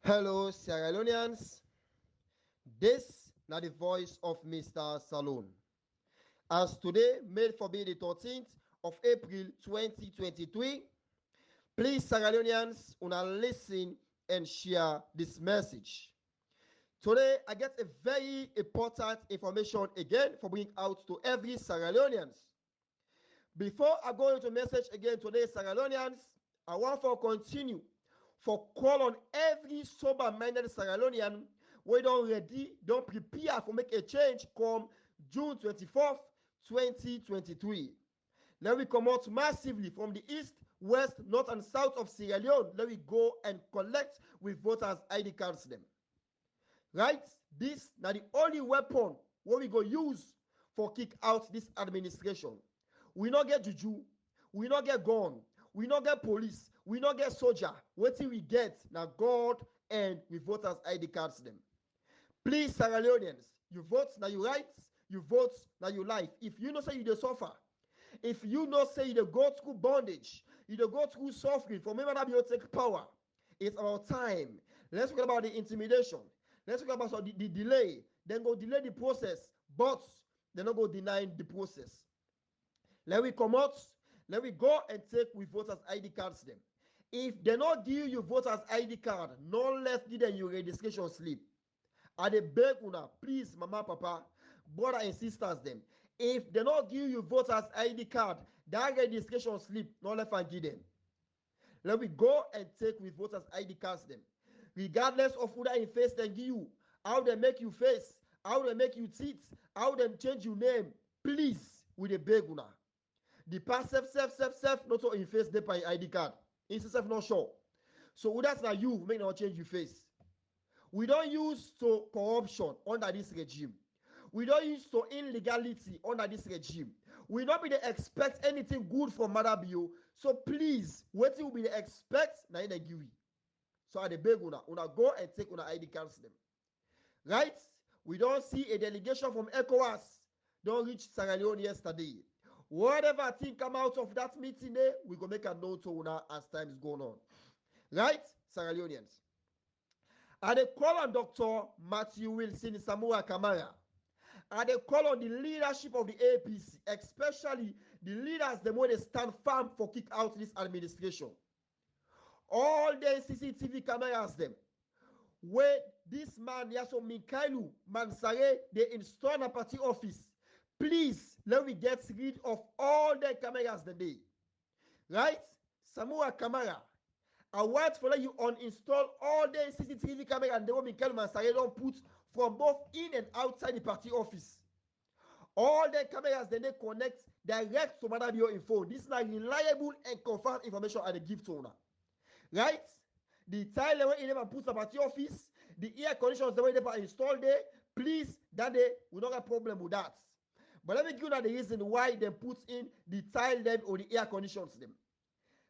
Hello, Sierra Leoneans. This na the voice of Mrsta Salone. As today, made for be the 13th of April 2023, please, Sierra Leoneans, una listen and share this message. Today, I get a very important information again for bringing out to every Sierra Leoneans. Before I go into message again today, Sierra Leoneans, I want to continue for call on every sober-minded Sierra Leonean we don't ready, don't prepare for make a change come June 24th, 2023. Let we come out massively from the east, west, north, and south of Sierra Leone. Let we go and collect with voters' ID cards them. Right? This now the only weapon what we go use for kick out this administration. We not get juju, we not get gun, we not get police, we not get soldier. What we get now God and we voters' ID cards them. Please, Sierra Leoneans, you vote now your rights, you vote now your life. If you know say you dey suffer, if you know say you dey go through bondage, you dey go through suffering for member that you take power, it's about time. Let's talk about the intimidation. Let's talk about the delay. Then go delay the process, but they not go deny the process. Let we come out, let we go and take with voters' ID cards them. If they not give you voters' ID card, no less give them your registration slip. I dey beg una, please, mama, papa, brother and sisters them. If they not give you voters' ID card, that registration slip, no left and give them. Let we go and take with voters' ID cards them. Regardless of who that in face they give you, how they make you face, how they make you teeth, how they change your name, please, we dey beg una. The past self, not to in face they by ID card. In self not sure. So that's not you make not change your face. We don't use to corruption under this regime. We don't use to illegality under this regime. We not be the expect anything good from Madabio. So please, what will be the expect? Now they give you. So at the beg una go and take una ID cards them. Right? We don't see a delegation from ECOWAS don't reach Sierra Leone yesterday. Whatever thing come out of that meeting there, we go make a note to una as time is going on. Right? Sierra Leoneans. I dey call on Dr. Matthew Wilson Samura Kamara. I dey call on the leadership of the APC, especially the leaders them wey dey stand firm for kick out this administration. All the CCTV cameras them where this man Yaso Mikailu Mansare they install a party office. Please let me get rid of all the cameras the day. Right? Samura Kamara. I want for you uninstall all the CCTV camera and the one Mikel Mansare don't put from both in and outside the party office. All the cameras then they connect direct to Madabio info. This is not reliable and confirmed information at the gift to owner. Right? The tile level in them put the party office, the air conditions the way they are installed there. Please, that day we don't have problem with that. But let me give you the reason why they put in the tile them or the air conditions them.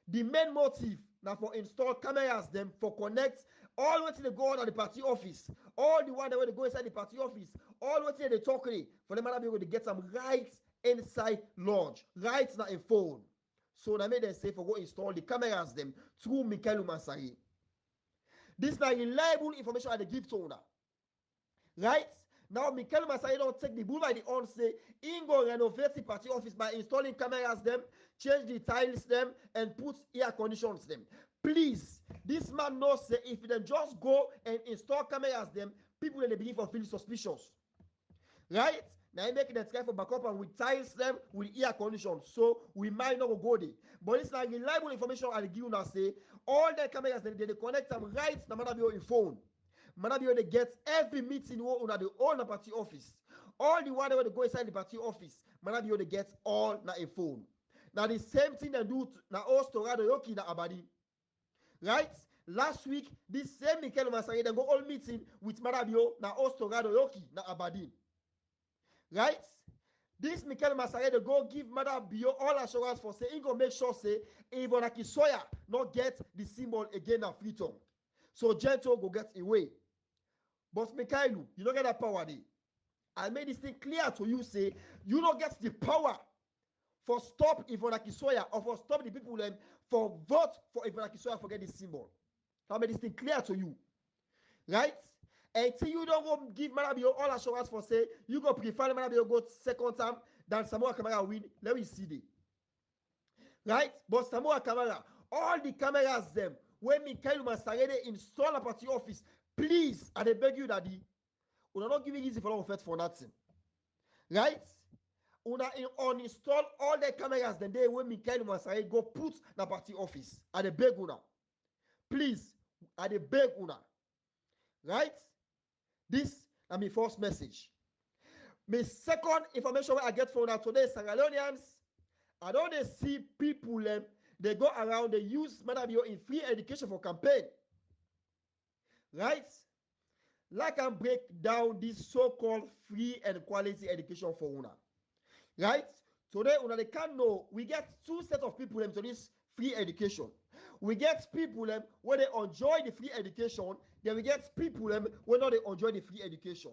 The main motive now for install cameras them for connect all what they go on at the party office, all the one that they go inside the party office, all what they talk for them to be able to get some right inside lodge, right now a phone. So I made them say for go install the cameras them through Mikel Mansare. This is not reliable information at the gift owner. Right? Now, Mikel Mansare don't take the bull by the horn, say, he go renovate the party office by installing cameras them, change the tiles them, and put air conditions them. Please, this man knows say if they just go and install cameras them, people in the beginning for feel suspicious. Right? Now, he make that try for backup and with tiles them, with air conditions. So, we might not go there. But it's like reliable information I'll give you now, say, all the cameras, they connect them right, no matter your phone. Manabio they get every meeting on the own party office. All the one they go inside the party office, Manabio they get all na a phone. Now the same thing they do na Ostorado Yoki na Abadi. Right? Last week, this same Mikel Mansare they go all meeting with Manabio na Ostorado Yoki na Abadi. Right? This Mikel Mansare they go give Manabio all assurance for say he go make sure say even Akisoya not get the symbol again na freedom. So Gentle go get away. But Mikailu, you don't get that power there. I made this thing clear to you, say, you don't get the power for stop Ivona Kisoya or for stop the people for vote for Ivona Kisoya for get this symbol. I made this thing clear to you. right? Until you don't go give Manabio all assurance for say you go prefer Manabio go second time than Samoa Camara win. Let me see the right. But Samoa Camara, all the cameras them when Mikael Masarede install a party office, please, and I beg you, Daddy, we're not giving easy for long for nothing, right? Una uninstall all the cameras the day when Mikael Masarede go put the party office at the beg una, please, at the beg una, right? This is my first message. My second information I get from now today, Sierra Leoneans, I don't see people they go around, they use Manabio in free education for campaign. Right? Like I break down this so-called free and quality education for una. Right? Today, una they can know we get two sets of people to this free education. We get people when they enjoy the free education, then we get people when not they enjoy the free education.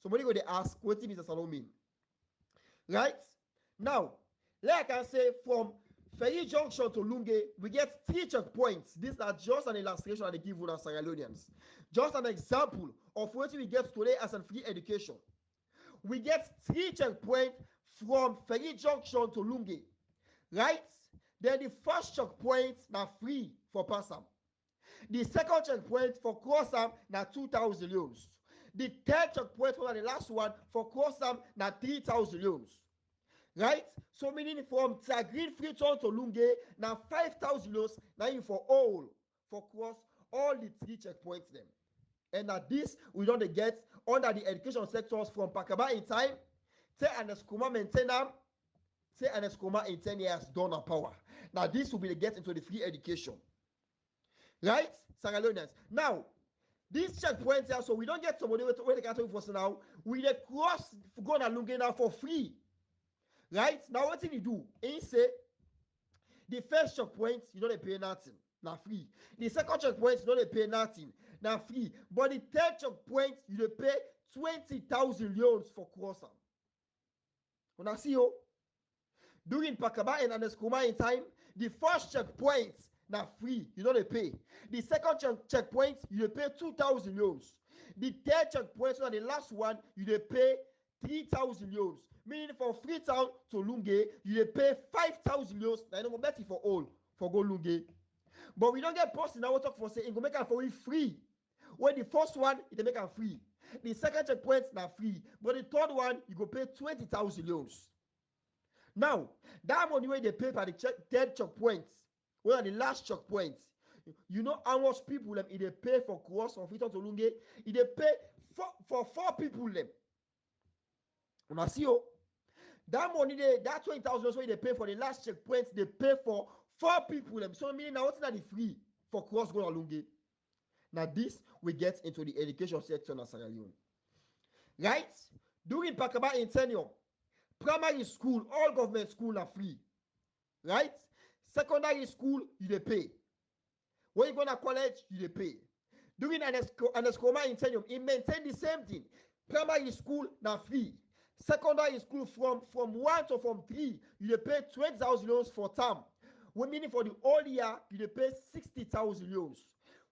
Somebody go they ask, what does Mr. Salone mean? Right? Now, like I say, from Ferry Junction to Lunge, we get 3 checkpoints. These are just an illustration that they give us Sierra Leoneans. Just an example of what we get today as a free education. We get 3 checkpoints from Ferry Junction to Lunge, right? Then the first checkpoint now free for Passam. The second checkpoint for Crossam now 2,000 loans. The third checkpoint for the last one for Crossam now 3,000 loans. Right? So meaning from Green Free Town to Lunge, now 5,000 loans, now you for all, for cross all the 3 checkpoints them. And at this, we don't get under the education sectors from Pakaba in time, say and Eskuma maintain them, say and Eskuma in 10 years, done a power. Now this will be the get into the free education. Right? Sierra Leoneans. Now, these checkpoints here, so we don't get somebody where they can for now, we the cross go to Lunge now for free. Right? Now what did he do? He say the first checkpoint, you don't pay nothing. Now free. The second checkpoint, you don't pay nothing. Now free. But the third checkpoint, you pay 20,000 loans for crossing. When I see you during Pakaba and Eskuma in time, the first checkpoint now free, you don't pay. The second checkpoint, you pay 2,000 loans. The third checkpoint, so the last one, you pay 3,000 loans. Meaning from Freetown to Lunge, you pay 5,000 loans. I don't go bet it for all for go Lunge. But we don't get post in our talk for saying go make it for we free. When the first one, they make it free. The second checkpoint now free. But the third one, you go pay 20,000 loans. Now, that money where they pay for the third checkpoint, well, the last checkpoint, you know how much people they pay for cross from Freetown to Lunge? They pay for 4 people them. When I see you, that money that 20,000 so they pay for the last checkpoint, they pay for 4 people them. So meaning now what's not the free for cross go Lunge. Now this we get into the education sector in Sierra Leone. Right? During Pakaba Intennium, primary school, all government school are free. Right? Secondary school, you pay. When you go to college, you pay. During an Eskoma Intennium, it maintain the same thing. Primary school, now free. Secondary school from 1 to from 3, you pay 20,000 loans for term. We meaning for the whole year, you pay 60,000 loans.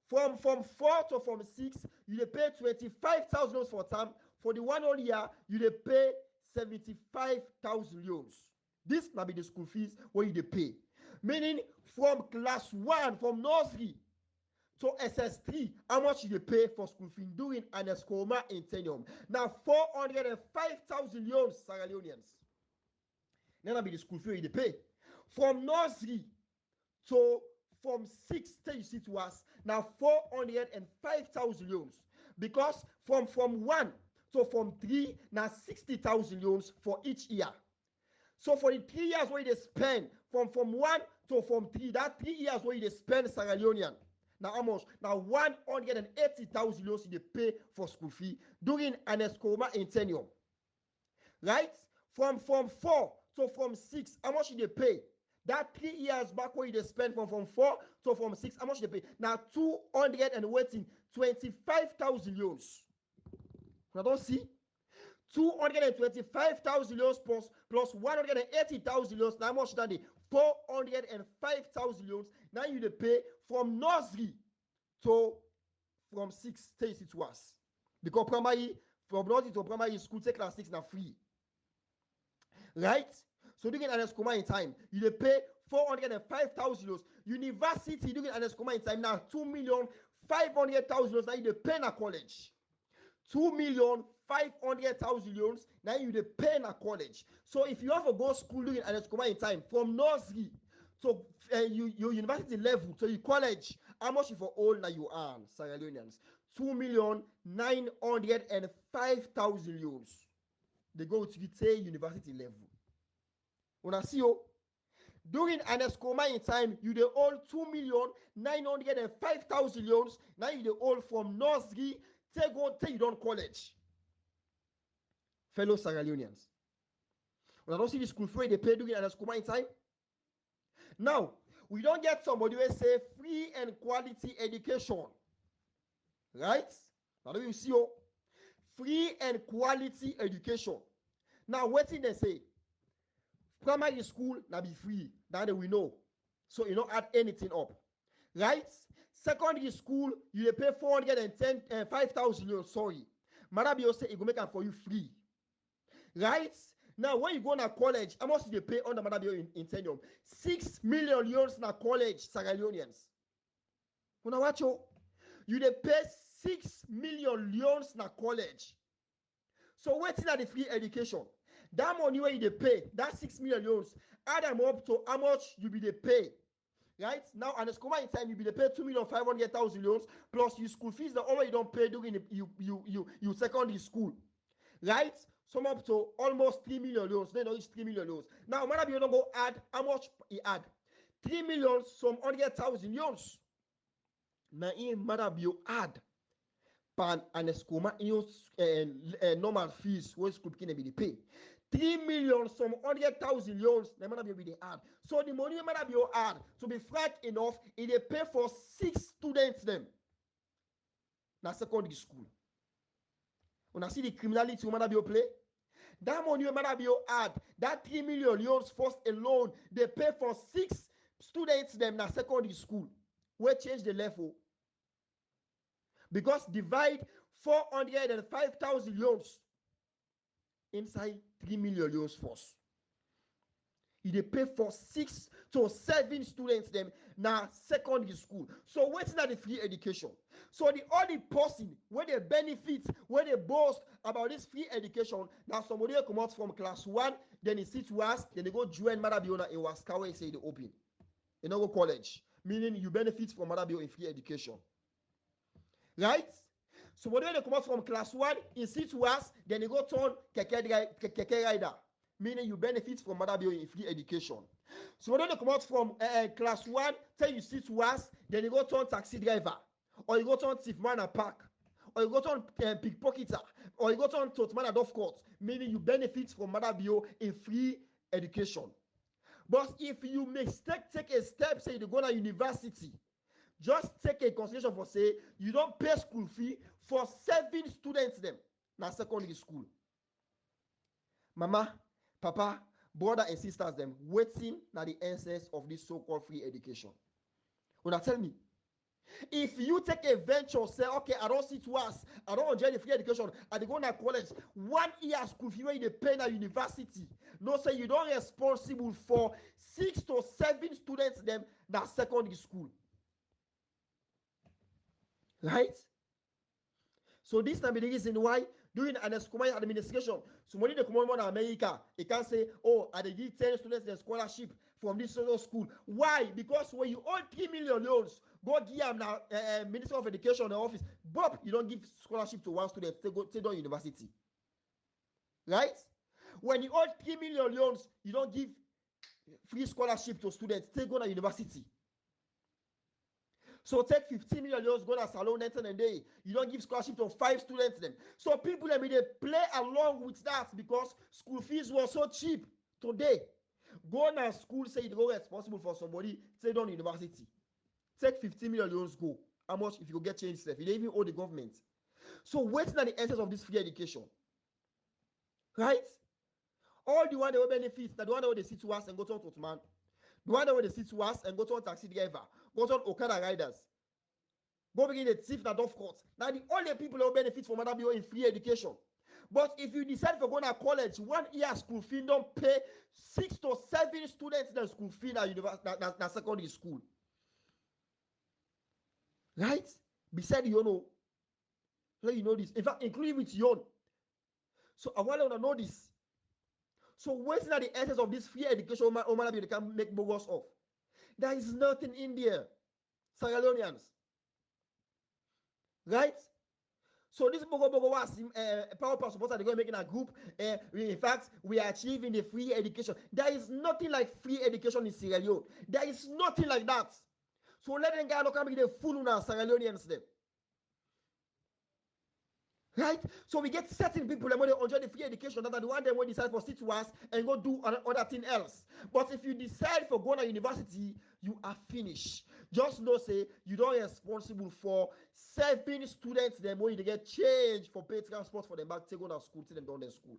From 4 to from 6, you pay 25,000 loans for term. For the 1 whole year, you pay 75,000 loans. This will be the school fees where you pay. Meaning from class 1, from nursery to SS3, how much you pay for school fee during an Escoma Intennium? Now 405,000 loans, Sierra Leoneans. Then be the school fee you pay. From nursery to from 6 stage it was now 405,000 loans. Because from 1 to from 3, now 60,000 loans for each year. So for the 3 years where they spend from 1 to from 3, that 3 years where they spend Sierra Leonean. Now how much? Now 180,000 loans they pay for school fee during an Escoma Intennium. Right? From 4 to from 6, how much they pay? That 3 years back where they spend from 4 to from 6, how much they pay? Now 225,000 loans. Now don't see? 225,000 loans plus 180,000 loans. Now how much that they? 405,000 loans. Now you pay from nursery to from 6 stays it was. Because primary, from nursery to primary school, take class 6 now free. Right? So during an escoma in time, you pay 405,000 euros. University during an escoma in time now 2,500,000 euros. Now you pay na college. 2,500,000 euros. Now you pay na college. So if you have to go school during an escoma in time from nursery to your university level to your college, how much you for all now you earn, Sierra Leoneans? 2,905,000 euros. They go to the university level. When I see you during an escoma in time, you the all 2,905,000 euros. Now you the all from nursery till you don't college. Fellow Sierra Leoneans. When I don't see the school fee they pay during an escoma in time. Now, we don't get somebody who say free and quality education. Right? Now do you see you? Free and quality education. Now, what did they say? Primary school now be free. That we know. So you don't add anything up. Right? Secondary school, you pay 5,000 euros. Sorry. Madam say it will make it for you free. Right? Now, when you go to college, how much do they pay on the Madam in tenure? 6 million euros na college, Sierra Leoneans. When I watch you they pay 6 million euros na college. So waiting at the free education. That money where you they pay, that 6 million euros, add them up to how much you be they pay. Right? Now, and it's come in time, you be they pay 2,500,000 euros plus your school fees that already don't pay during you secondary school. Right? Sum up to almost 3 million euros. Then reach 3 million euros. Now, maybe you don't go add how much he add. 3 million, some 100,000 euros. Now, maybe you add pan and escoma normal fees where school can be pay. 3 million, some 100,000 euros. Now, maybe you add. So the money maybe you add to be frank enough, it pay for 6 students them. Now, secondary school. When I see the criminality woman you play, that money you add, that 3 million euros first alone, they pay for 6 students them in secondary school. We change the level. Because divide 405,000 euros inside 3 million euros first. They pay for 6 to 7 students them na secondary school. So what's not the free education? So the only person where they benefit, where they boast about this free education, now somebody come out from class 1, then he sit was, then they go join Marabiona in Waskawa say they open. You know go college. Meaning you benefit from Marabio in free education. Right? So when they come out from class 1, in sit was, then they go turn keke rider. Meaning you benefit from Marabio in free education. So when they come out from class 1, tell you sit was, then you go turn taxi driver, or you go turn thief man and park, or you go turn pickpocketer, or you go turn toastman and off court. Meaning you benefit from Marabio in free education. But if you take a step, say you go to university, just take a consideration for say you don't pay school fee for 7 students them na secondary school. Mama, papa, brother and sisters them waiting na the essence of this so-called free education. Una tell me, if you take a venture, say, okay, I don't see to us, I don't enjoy the free education, I go to college, 1 year school fee where you pay na university. No, say you don't responsible for 6 to 7 students them na secondary school. Right? So this is the reason why during an escoma administration, somebody they come on America, they can say, oh, I give 10 students a scholarship from this sort of school. Why? Because when you owe 3 million euros, go give them now Minister of Education in the office. Bob, you don't give scholarship to 1 student, they go to university. Right? When you owe 3 million euros, you don't give free scholarship to students, they go to university. So take 15 million euros, go to Salone and day. You don't give scholarship to 5 students them. So people they play along with that because school fees were so cheap today. Go to school, say you go responsible for somebody, say down university. Take 15 million euros, go. How much if you get change stuff? You don't even owe the government. So what's not the essence of this free education? Right? All the one that will benefit, that the one that will sit to us and go to man. The one that will sit to us and go to taxi driver, go to Okada riders. go begin the thief that of course. Now the only people who benefit from Madam in free education. But if you decide for going to college, 1 year school fee don't pay 6 to 7 students the school fee na university, na secondary school. Right? Beside you know. Let you know this. In fact, including with your own. So I want you to know this. So what's not the essence of this free education they can make bogus of? There is nothing in there. Sierra Leoneans. Right? So this bogo was power supporter they're going to make in a group. In fact, we are achieving the free education. There is nothing like free education in Sierra Leone. There is nothing like that. So let them guys not come be the fool on Sierra Leoneans them. Right? So we get certain people that want to enjoy the free education that are the one that will decide for sit to us and go do other thing else. But if you decide for going to university, you are finished. Just know, say, you don't responsible for 7 students them when they get changed for pay transport for them back to go to school till them done their school.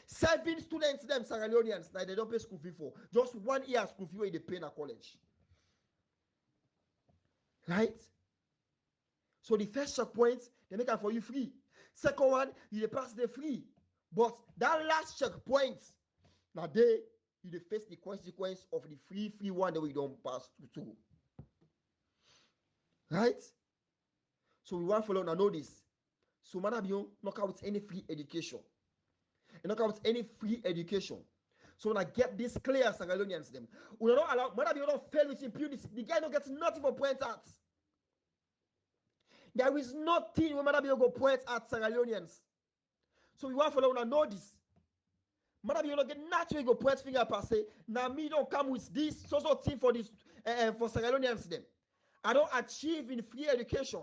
7 students them Sierra Leoneans that they don't pay school fee for. Just 1 year school fee where they pay in a college. Right? So the first checkpoint, they make it for you free. Second one, you pass the free. But that last checkpoint, now you face the consequence of the free one that we don't pass through. Right? So we want to follow and know this. So Manabion, knock out any free education. And knock out any free education. So when I get this clear, Sierra Leoneans them. We don't allow Manabion don't fail with impunity. The guy don't get nothing for point at. There is nothing when Manabion go point at Sierra Leoneans. So we want to follow and know this. Manabion don't get nothing go point finger per se. Now me don't come with this social thing for this for Sierra Leoneans them. I don't achieve in free education.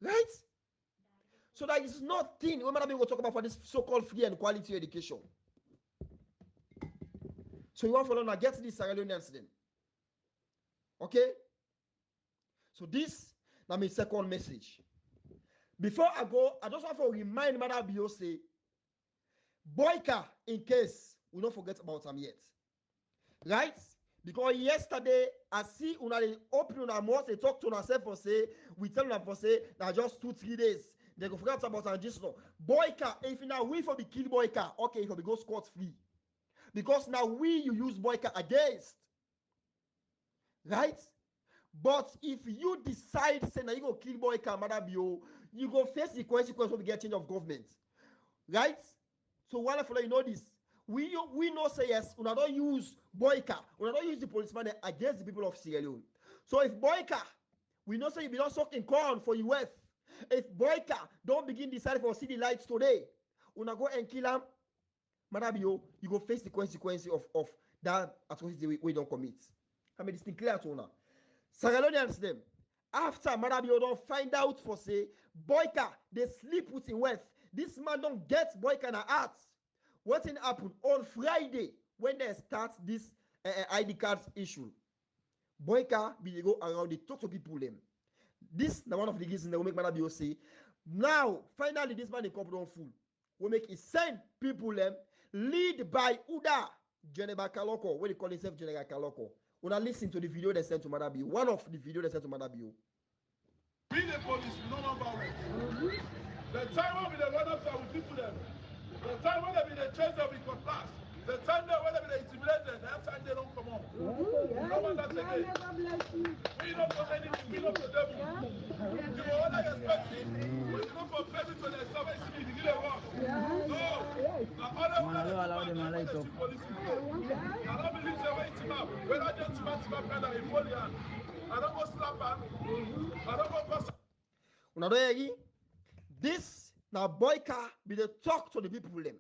Right? So there is nothing when Manabion go talk about for this so-called free and quality education. So you want to follow and get this Sierra Leoneans then. Okay? So this now my second message. Before I go, I just want to remind Madam Bio say, Boyka, in case we don't forget about him yet. Right? Because yesterday, I see una open una mouth, they talk to ourselves for say, we tell them for say, now just 2-3 days. They go forget about our just now. Boyka, if now we for be kill Boyka, okay, if we go scot free. Because now you use Boyka against. Right? But if you decide, say, now you go kill Boyka, Madam Bio, you go face the consequence of the change of government. Right? So while I know this, we know say yes, we don't use Boyka, we don't use the policeman against the people of Sierra Leone. So if Boyka, we know say you be not sucking corn for your wealth. If Boyka don't begin decide for city lights today, we go and kill him, Madam Bio, you go face the consequence of that atrocity we don't commit. I mean, this thing clear to now. Sierra Leoneans them, after Madam Bio don't find out for say, Boyka, they sleep with his wealth. This man don't get Boyka in the heart. What thing happened on Friday when they start this ID cards issue? Boyka be go around, they talk to people them. This is one of the reasons that will make Madam Bio say, now finally this man they come down full. We make it send people them lead by Uda General Kaloko, where they call himself General Kaloko. When I listen to the video they sent to Madam Bio, one of the video they sent to Madam Bio. We the police, no violence. The time when we the run up with people them. The time when they be the chase them with cutlass. The time when they be the intimidated, that time they don't come on. No one that's again. We don't do anything, we don't do them. You know what I expect me? When you go for baby to the service, you need to work. No. I don't believe they wait him up. When I just match him up and I hold him. I don't go slap him. I don't go pass. This now Boyka be the talk to the people them.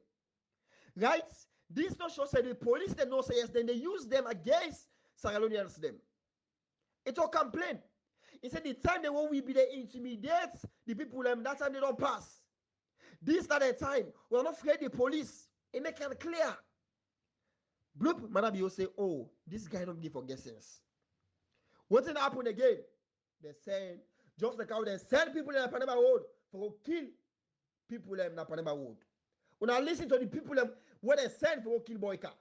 Right? This not show say the police they know say yes, then they use them against Sierra Leoneans them. It all complain. He said the time they won't be they intimidate the people them, that time they don't pass. This not the time. We're not afraid the police. It make it clear. Bloop, Madam Bio say, oh, this guy don't give for guessings. What's going to happen again? They say, just like how they send people in the Panama Road for kill people in the Panama Road. When I listen to the people where they send for kill Boyka.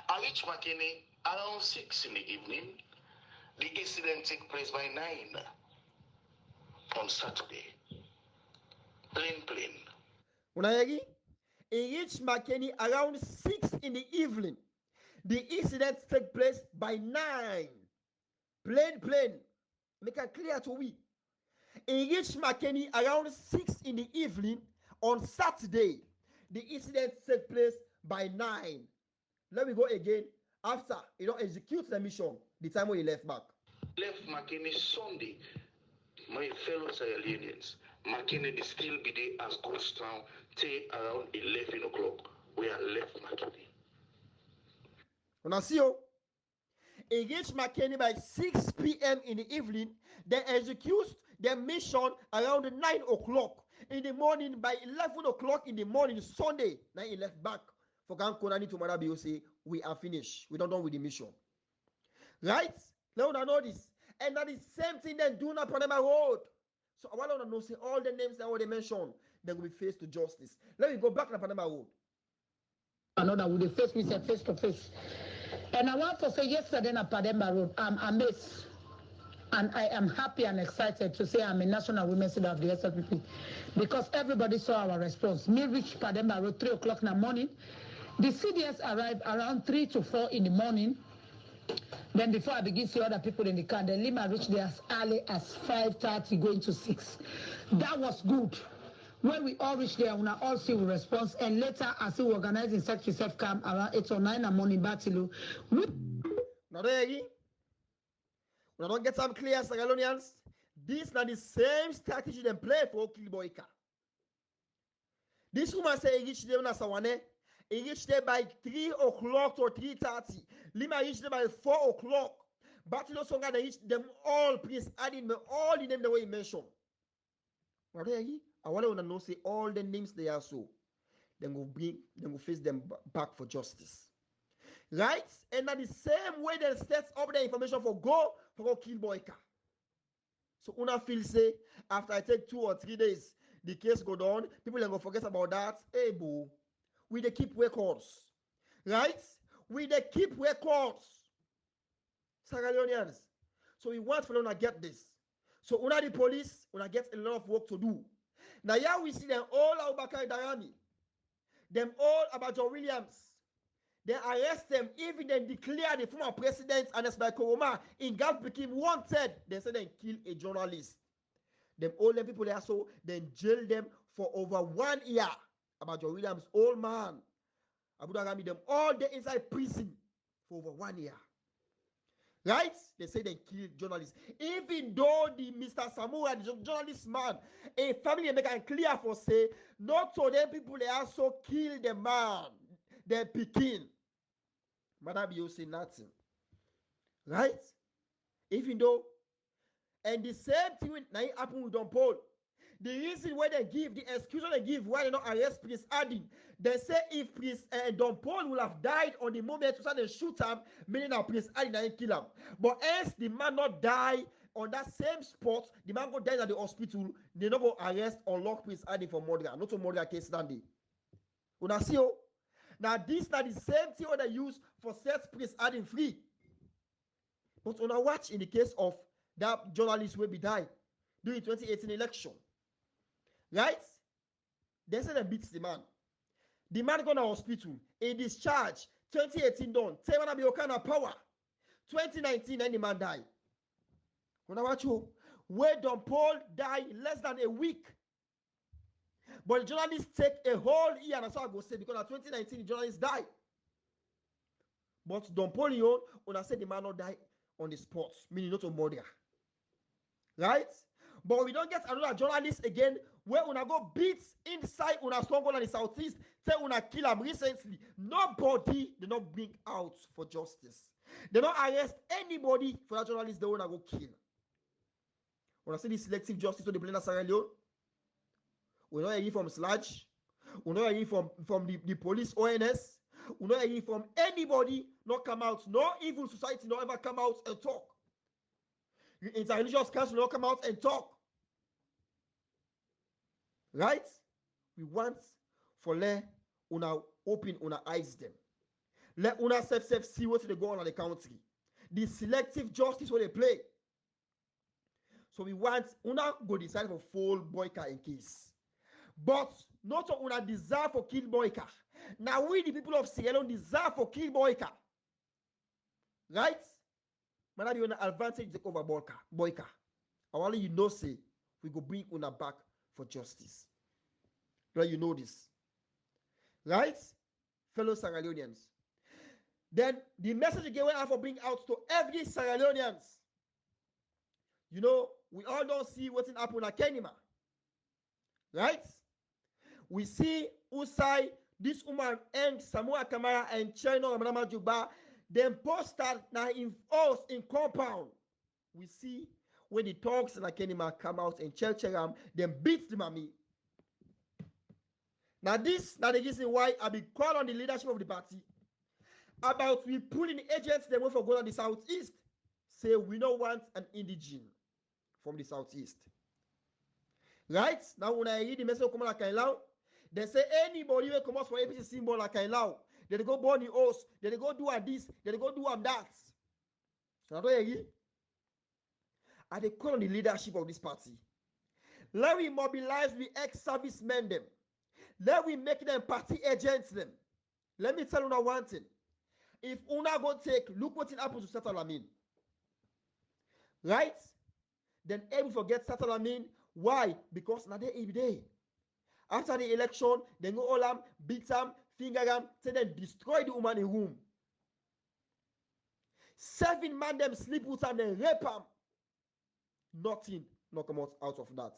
I reached McKinney around 6 in the evening. The incident took place by 9 on Saturday. Plain. Unayegi? He reached McKinney around 6 in the evening. The incident took place by 9. Plain. Make it clear to we. He reached McKinney around 6 in the evening on Saturday. The incident took place by 9. Let me go again. After execute the mission, the time when he left back. Left McKinney Sunday. My fellow Sierra Leoneans, McKinney is still be there as ghost town till around 11 o'clock. We are left McKinney. When I see you, he reached McKinney by 6 p.m. in the evening. They execute their mission around 9 o'clock in the morning. By 11 o'clock in the morning, Sunday, now he left back for Konani to Marabi. Say, we are finished. We don't done with the mission. Right? Now I know this. And that is same thing they do on Panama Road. So I want to know, say all the names that they mentioned, they will be faced to justice. Let me go back to Panama Road. Another will face me face to face. And I want to say yesterday on Pademba Road, I'm amazed. And I am happy and excited to say I'm a national women's leader of the SLPP. Because everybody saw our response. Me reached Pademba Road 3 o'clock in the morning. The CDS arrived around 3 to 4 in the morning. Then before I begin to see other people in the car, the Lima reached there as early as 5:30 going to 6. That was good. When we all reached there, we all see we response. And later, as we organize in Secretary Self Camp around 8 or 9 in the morning, Batilu. Now there again. We don't get some clear, Sagalonians. This is not the same strategy they play for Kilboika. This woman say he reached there na Sawane. He reached there by 3 o'clock or 3:30. Lima reached there by 4 o'clock. Batilo Songa, they reached them all, please add in all the names the way he mentioned. I want to know, say all the names they are so. Then we'll face them back for justice. Right? And that the same way they set up the information for go kill Boyka. So una feel say, after I take 2 or 3 days, the case go down, people are going to forget about that. Hey, boo. We they keep records. Right? We they keep records. Saralionians. So we want for them to get this. So una the police, una get a lot of work to do. Now here we see them all Abubakar Darami. Them all Abajo Williams. They arrest them, even then declare the former president Anas Koroma in Gulf became wanted. They say they kill a journalist. Them all them people there, so then jail them for over 1 year. Abajo Williams, old man. Abu Darami, them all they inside prison for over 1 year. Right? They say they killed journalists. Even though the Mr. Samura, the journalist man, a family make it clear for say, not to them people they also kill the man, the Pekin. Madam, you say nothing. Right? Even though, and the same thing now happen with Don Paul. The reason why they give, the excuse they give why they not arrest Prince Adin, they say if Prince Don Paul will have died on the moment to start the shoot him, meaning that Prince Adin didn't kill him. But else the man not die on that same spot, the man go die at the hospital, they not go arrest or lock Prince Adin for murder, not to murder case standing. Una see you? Now this not the same thing they use for set Prince Adin free. But una watch in the case of that journalist will be died during 2018 election. Right? They say they beat the man. The man go to hospital. A discharge. 2018 done. Say wanna be kind of power. 2019 and the man die. Wanna watch you? Where Don Paul died less than a week. But the journalists take a whole year, and that's what I go say, because in 2019 the journalist died. But Don Paul, when say the man not die on the spot, meaning not a murder. Right? But we don't get another journalist again where una go beat inside una stronghold in the southeast, say una kill him recently. Nobody they not bring out for justice. They don't arrest anybody for that journalist they wanna go kill. When I see this selective justice to the plain of Sierra Leone, we don't hear from Sludge, we don't hear from the police ONS, we don't hear from anybody not come out, no evil society not ever come out and talk. Interreligious council not come out and talk. Right? We want for let una open una eyes them. Let una self see what they go on in the country. The selective justice where they play. So we want una go decide for full boycott in case. But not una desire for kill boycott. Now we the people of Sierra Leone desire for kill boycott. Right? Man, be an advantage take over boycott. Only you know say we go bring una back for justice. Right? You know this. Right? Fellow Sierra Leoneans. Then the message again we have to bring out to every Sierra Leoneans. You know, we all don't see what's happening at Kenima. Right? We see Usai, this woman, and Samoa Kamara and Chino Ramanama Juba, then posted now in us in compound. We see when the talks in Kenima come out and Chelcheram, then beat the mommy. Now this, now the reason why I be called on the leadership of the party about we pulling agents they went for go on the southeast. Say we don't want an indigene from the southeast. Right? Now when I read the message come like Kailao, they say anybody will come out for APC symbol like Kailao. They go burn the house, they go do this, they go do that. So I don't agree. I they call on the leadership of this party. Let we mobilize the ex-servicemen them. Let we make them party agents them. Let me tell you now one thing. If una go take, look what it happened to Satalamin. Right? Then every forget Satalamin. Why? Because now they every day. After the election, they go all beat them, finger them, say then destroy the woman in room. 7 man them sleep with them, then rape them. Nothing not come out of that.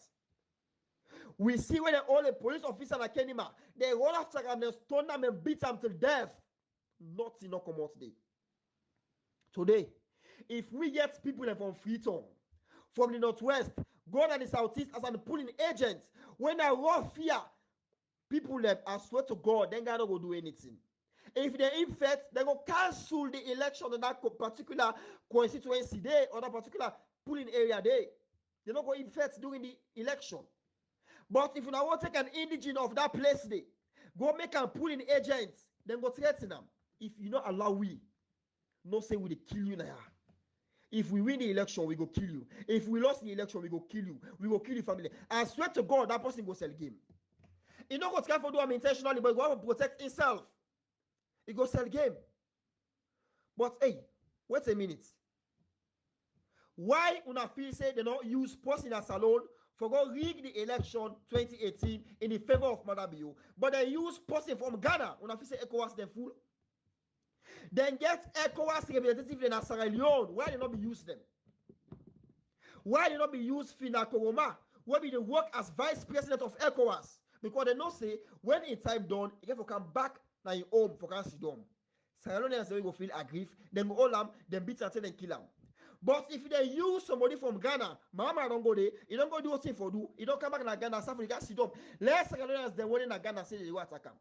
We see when all the police officers at Kenima, they run after them, they stone them and beat them to death. Nothing not come out there. Today, if we get people from Freetown, from the northwest, go to the southeast as an pulling agent, when I raw fear, people that I swear to God, they cannot go do anything. If they infect, they go cancel the election in that particular constituency day or that particular pulling area day. They don't go infect during the election. But if you now want to take an indigene of that place day, go make a pulling agent, then go threaten them. If you not allow we, no say we kill you now. If we win the election, we go kill you. If we lost the election, we go kill you. We go kill your family. I swear to God, that person go sell game. He not go try to do him intentionally, but he go to protect himself. He go sell game. But hey, wait a minute. Why una feel say they don't use Mrsta Salone for go rig the election 2018 in the favor of Madabio, but they use Mrsta from Ghana? Una feel say ECOWAS them fool. Then get ECOWAS representative in Sierra Leone. Why they not be use them? Why they not be use Fina Koroma? Why be they work as vice president of ECOWAS? Because they know say when in time done, you have to come back now your home for can sit down. Sierra Leoneans they go feel aggrieved, then go all them, then beat and then kill them. But if they use somebody from Ghana, Mama don't go there, you don't go do what for do, you don't come back in Ghana, stuff you can't sit down. Let Sierra Leoneans then when in Ghana say they go attack them.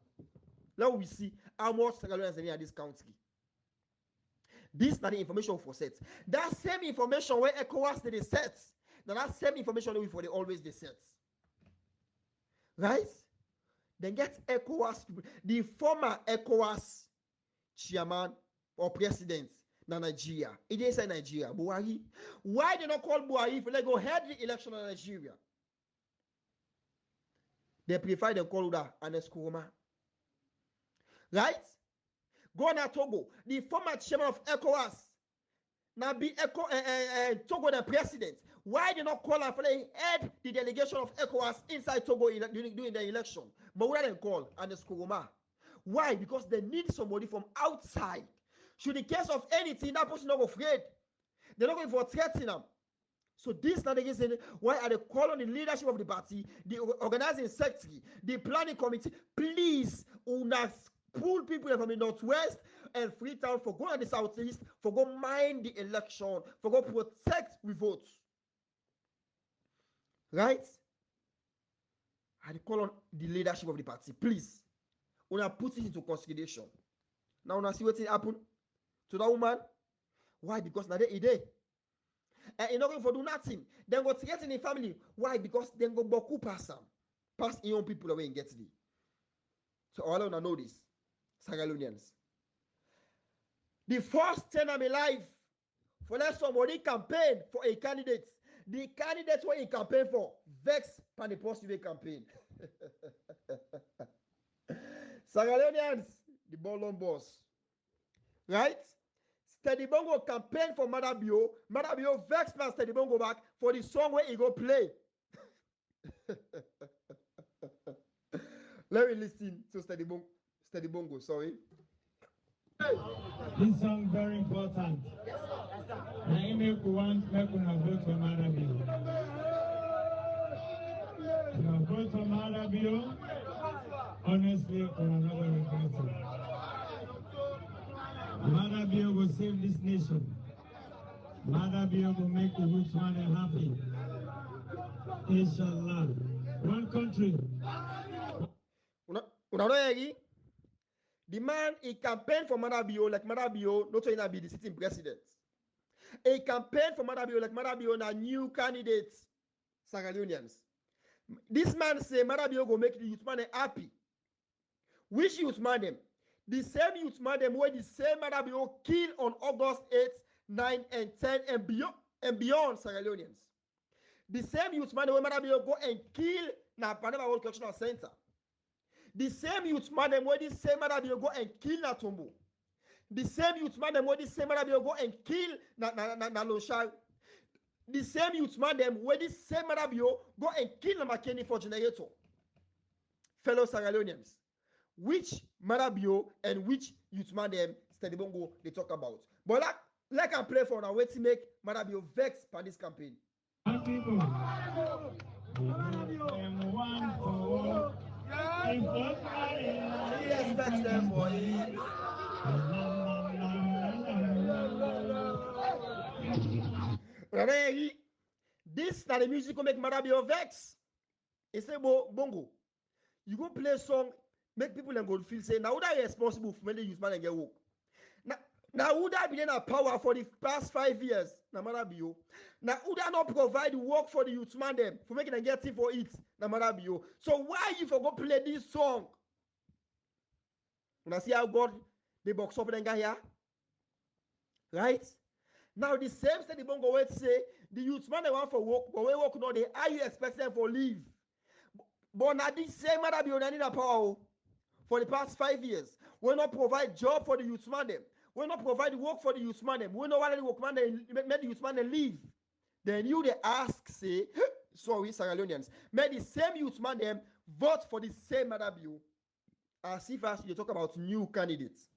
Let we see how much Sierra Leoneans are in this country. This is not the information for set. That same information where ECOWAS they set. Now that same information we always they set. Right? Then get ECOWAS people. The former ECOWAS chairman or president in Nigeria. It is in Nigeria. Buhari. Why they not call Buhari if they go head the election in Nigeria? They prefer them call that and Eskuruma. Right? Go na Togo, the former chairman of ECOWAS, now be Togo the president. Why did not call her for head the delegation of ECOWAS inside Togo during the election? But where they call and Eskuruma? Why? Because they need somebody from outside. Should in case of anything, that person not afraid. They're not going for threatening them. So this is not the reason why I call on the leadership of the party, the organizing secretary, the planning committee, please, pull people from the northwest and Freetown for go to the southeast, for go mind the election, for go protect the votes. Right? I call on the leadership of the party, please. Una put it into consideration. Now una see what happen to that woman. Why? Because now they day. And you're not going to do nothing. Then go threaten the family. Why? Because then go boku pass them. Pass young people away and get it. So all of you know this. Sierra Leoneans. The first time in my life, for let somebody campaign for a candidate. The candidate what he campaign for, vex pan the post-civic campaign. Sagalonians, the ballon boss. Right? Steady Bongo campaign for Madabio. Madabio vex pan Steady Bongo back for the song where he go play. Let me listen to Steady Bongo, sorry. This song very important. I make one make una vote for Madabio. Una vote for Madabio. Honestly, una not going to regret it. Madabio will save this nation. Madabio will make the youth man happy. Inshallah. One country. The man, he campaigned for Madabio like Madabio, not to be the sitting president. He campaigned for Madabio like Madabio na new candidates, Sierra-Leoneans. This man say Madabio go make the youth man happy. Which youth man them? The same youth man them where the same Madabio kill on August 8th, 9 and 10 and beyond Sierra-Leoneans. The same youth man where Madabio go and kill na Panama World Cultural Center. The same youth man them where the same Madabio go and kill na Tombo. The same youth man them where the same Madabio go and kill na Loshal. The same youth man them where the same Madabio go and kill na McKinney for generator. Fellow Sierra-Leoneans, which Madabio and which youth man them Steady Bongo they talk about. But like I play for now, wait to make Madabio vex for this campaign. People, one for Respect them for it. This na the music will make Madabio vex. He say, Bongo, you go play a song, make people and go feel say, now who that responsible for when they use man and get woke? Now who that be in power for the past 5 years? Na Madabio. Now who that not provide work for the youth man them for making them get it for it? Na Madabio. So why you for go play this song? When I see how God they box up and guy here, right? Now the same Steady Bongo will say the youth man they want for work, but we work now. They are you expect them for leave? But now this same Madabio they need a power for the past 5 years. We not provide job for the youth man them. We not provide work for the youth man them. We not want the work man them make the youth man them leave. Then you they ask say, sorry Sierra-Leoneans, make the same youth man them vote for the same Madabio. As if as you talk about new candidates.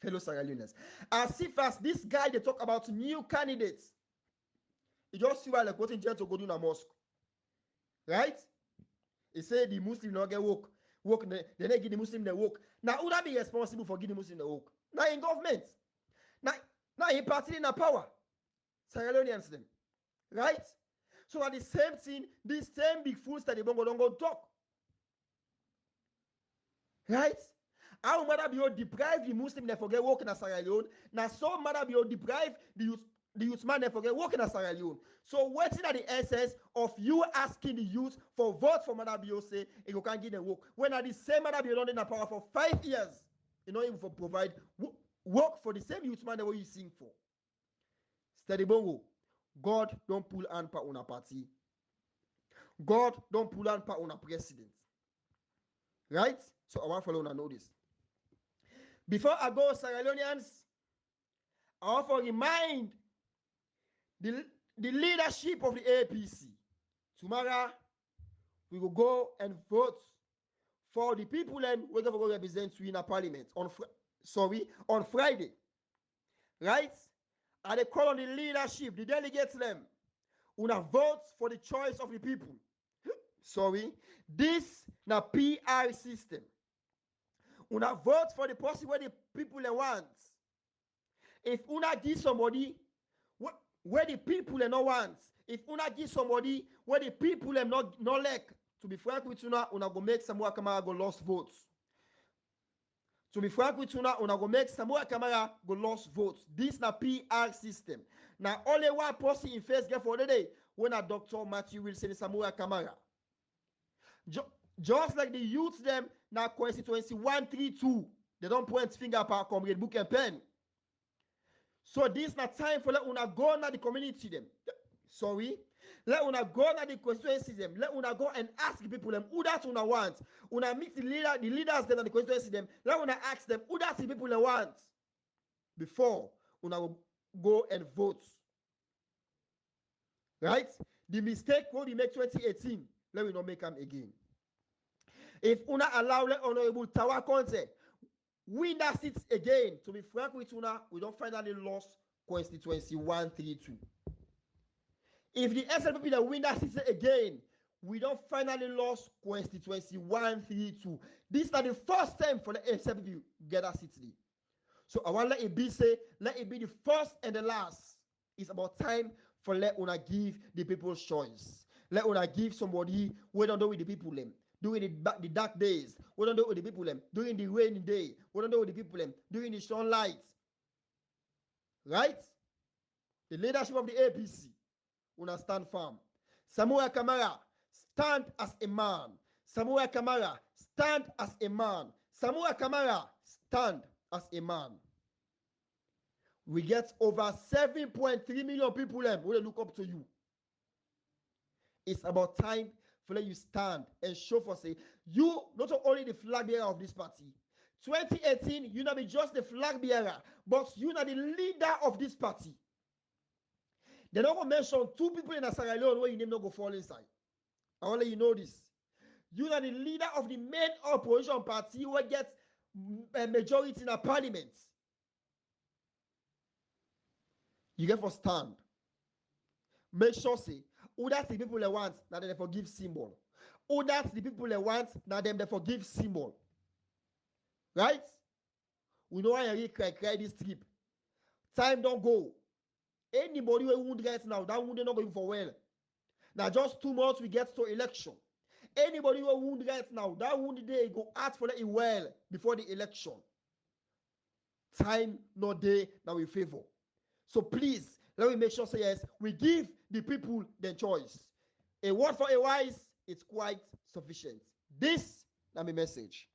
Fellow Sierra-Leoneans. As if as this guy they talk about new candidates. He just see why like what in jail to go do in a mosque. Right? He said the Muslim not get woke. They don't give the Muslim the work. Now, who that be responsible for giving the Muslim the work? Now, in government. Now in party in the power. Sierra-Leoneans them. Right? So, at the same thing, this same big fools that they don't go talk. Right? How Madabio deprive the Muslim they forget work in Sierra Leone. Now, so Madabio deprive the youth man they forget work in Sierra Leone. So what's in the essence of you asking the youth for vote for Madabio say you can't give them work when at the same Madabio don't in power for 5 years, you know even for provide work for the same youth man that you sing for. Steady Bongo, God don't pull hand pa on a party. God don't pull hand pa on a president. Right? So I want to follow and know this. Before I go, Sierra-Leoneans, I want to remind the leadership of the APC. Tomorrow, we will go and vote for the people and we're going to go represent you in a parliament on Friday. Right? And they call on the leadership, the delegates them, who now vote for the choice of the people. This na PR system. Una vote for the person where the people want. If una give somebody where the people not want, if una give somebody where the people not like, to be frank with una go make Samoa Kamara go lost votes. To be frank with una go make Samoa Kamara go lost votes. This na PR system. Now only one person in first get for the day when a Dr. Matthew Wilson is Samoa Kamara. Just like the youth them now constituency 132 They don't point finger at comrade book and pen. So this is not time for let una go na the community them. Sorry. Let una go na the constituency them. Let una go and ask the people them who that una want. Una meet the leaders them and the constituency them. Let una ask them who that the people they want before una go and vote. Right? The mistake what we make 2018, let we not make them again. If una allow let Honorable Tawa Conte win that seat again, to be frank with una, we don't finally lost constituency 132. If the SLPP that win that seat again, we don't finally lost constituency 132. This is not the first time for the SLPP get that seat. So I want let it be say, let it be the first and the last. It's about time for let una give the people's choice. Let una give somebody we don't do with the people them. During the dark days, we don't do with the people them. During the rainy day, we don't do with the people them. During the sunlight, right? The leadership of the APC, una stand firm. Samuel Kamara, stand as a man. Samuel Kamara, stand as a man. Samuel Kamara, stand as a man. We get over 7.3 million people them who look up to you. It's about time for let you stand and show for say you not only the flag bearer of this party. 2018, you not be just the flag bearer, but you not the leader of this party. They don't mention two people in Sierra Leone where you name not go fall inside. I want to let you know this. You are the leader of the main opposition party who gets a majority in a parliament. You get for stand. Make sure say who that's the people they want, now they forgive symbol. Who that's the people they want, now them they forgive symbol. Right? We know why I cry this trip. Time don't go. Anybody who wound right now, that wound not going for well. Now just 2 months we get to election. Anybody who wound right now, that wound day go out for it well before the election. Time no day now we favor. So please, let me make sure say yes, we give the people the choice. A word for a wise, it's quite sufficient. This is my message.